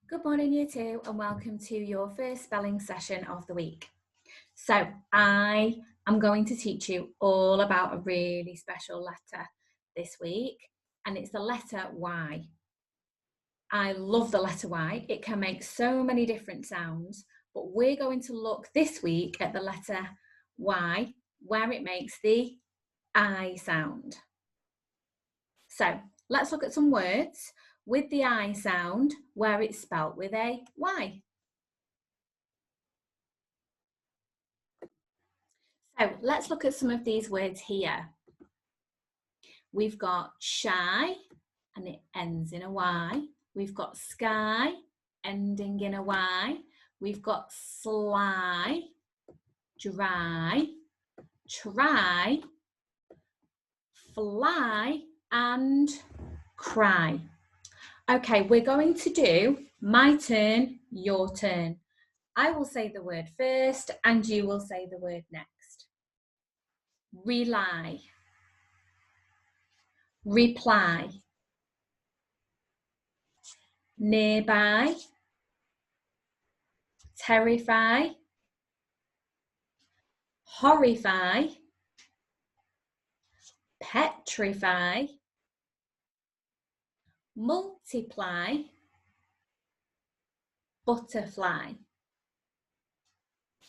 Good morning, Year 2, and welcome to your first spelling session of the week. So I am going to teach you all about a really special letter this week, and it's the letter Y. I love the letter Y. It can make so many different sounds, but we're going to look this week at the letter Y, where it makes the I sound. So let's look at some words with the I sound where it's spelt with a Y. So let's look at some of these words here. We've got shy, and it ends in a Y. We've got sky, ending in a Y. We've got sly, dry, try, fly, and cry. Okay, we're going to do my turn, your turn. I will say the word first, and you will say the word next. Rely, reply, nearby, terrify, horrify, petrify, multiply, butterfly.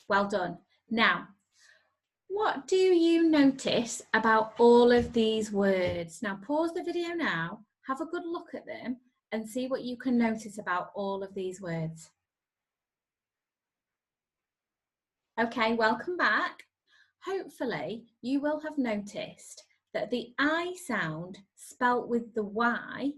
Well done. Now, what do you notice about all of these words? Now, pause the video now, have a good look at them and see what you can notice about all of these words. Okay, welcome back. Hopefully, you will have noticed that the I sound spelt with the Y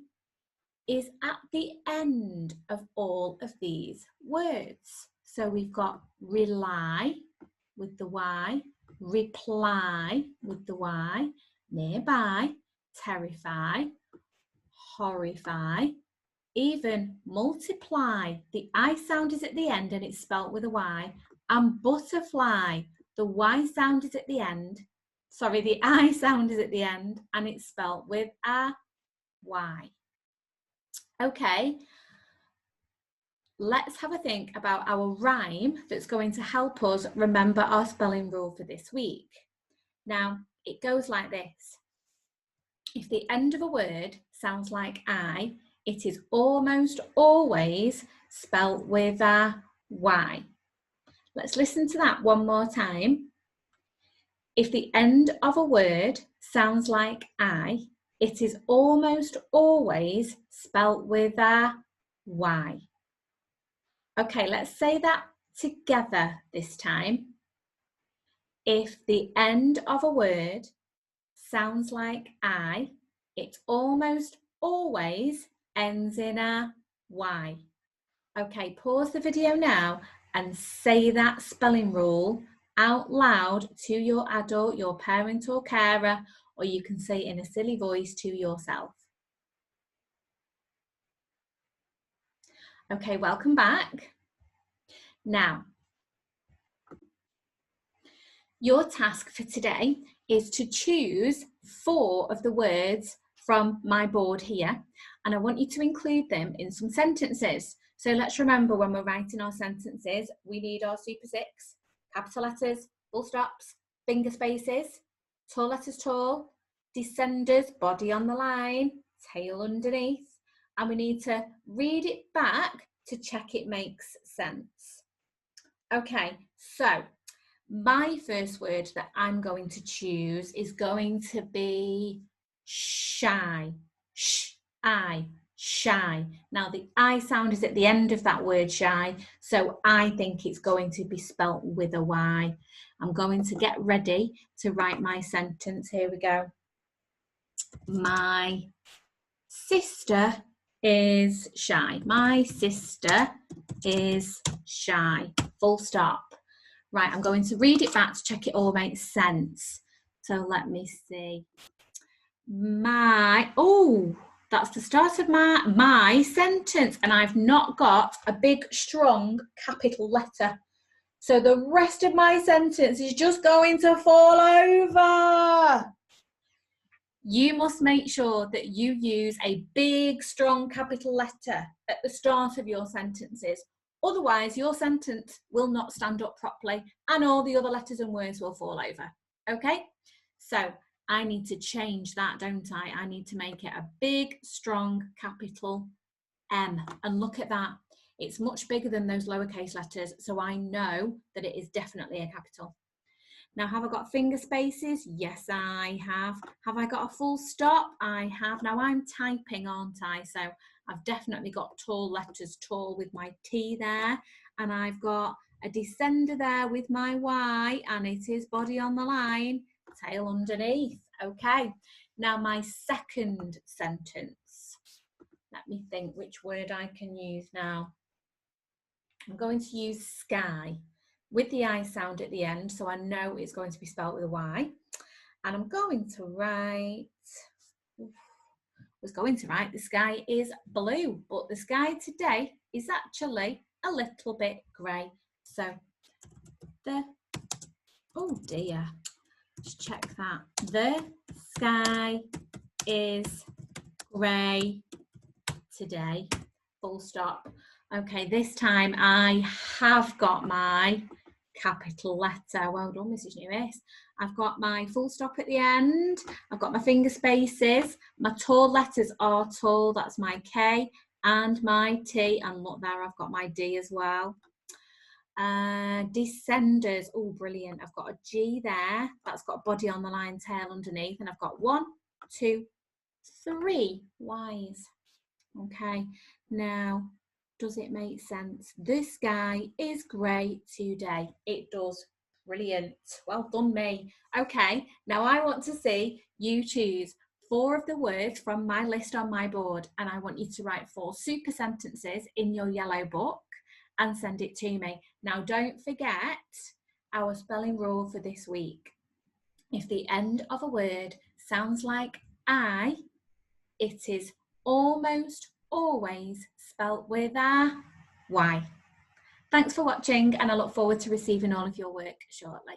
is at the end of all of these words. So we've got rely with the Y, reply with the Y, nearby, terrify, horrify, even multiply. The I sound is at the end and it's spelt with a Y, and butterfly, the Y sound is at the end. Sorry, the I sound is at the end and it's spelt with a Y. Okay, let's have a think about our rhyme that's going to help us remember our spelling rule for this week. Now, it goes like this. If the end of a word sounds like I, it is almost always spelt with a Y. Let's listen to that one more time. If the end of a word sounds like I, it is almost always spelt with a Y. Okay, let's say that together this time. If the end of a word sounds like I, it almost always ends in a Y. Okay, pause the video now and say that spelling rule out loud to your adult, your parent or carer, or you can say it in a silly voice to yourself. Okay, welcome back. Now, your task for today is to choose 4 of the words from my board here, and I want you to include them in some sentences. So let's remember, when we're writing our sentences, we need our super 6, capital letters, full stops, finger spaces, tall letters tall, descenders, body on the line, tail underneath, and we need to read it back to check it makes sense. Okay, so my first word that I'm going to choose is going to be shy. Shy. Now the I sound is at the end of that word shy, so I think it's going to be spelt with a Y. I'm going to get ready to write my sentence. Here we go. My sister is shy. My sister is shy. Full stop. Right, I'm going to read it back to check it all makes sense. So let me see. That's the start of my sentence, and I've not got a big, strong capital letter. So the rest of my sentence is just going to fall over. You must make sure that you use a big, strong capital letter at the start of your sentences. Otherwise, your sentence will not stand up properly and all the other letters and words will fall over. Okay? So I need to change that, don't I? I need to make it a big, strong capital M. And look at that. It's much bigger than those lowercase letters, so I know that it is definitely a capital. Now, have I got finger spaces? Yes, I have. Have I got a full stop? I have. Now, I'm typing, aren't I? So I've definitely got tall letters, tall with my T there. And I've got a descender there with my Y, and it is body on the line, tail underneath. Okay. Now, my second sentence. Let me think which word I can use now. I'm going to use sky with the I sound at the end, so I know it's going to be spelled with a Y. And I'm going to write, the sky is blue, but the sky today is actually a little bit grey. So oh dear, just check that. The sky is grey today, full stop. Okay, this time I have got my capital letter. Well done, Mrs. Lewis. I've got my full stop at the end. I've got my finger spaces. My tall letters are tall. That's my K and my T. And look there, I've got my D as well. Descenders. Oh, brilliant. I've got a G there. That's got body on the line, tail underneath. And I've got 1, 2, 3 Y's. Okay, now, does it make sense? The sky is grey today. It does. Brilliant. Well done, me. Okay, now I want to see you choose 4 of the words from my list on my board, and I want you to write 4 super sentences in your yellow book and send it to me. Now, don't forget our spelling rule for this week. If the end of a word sounds like I, it is almost always spelt with a Y. Thanks for watching, and I look forward to receiving all of your work shortly.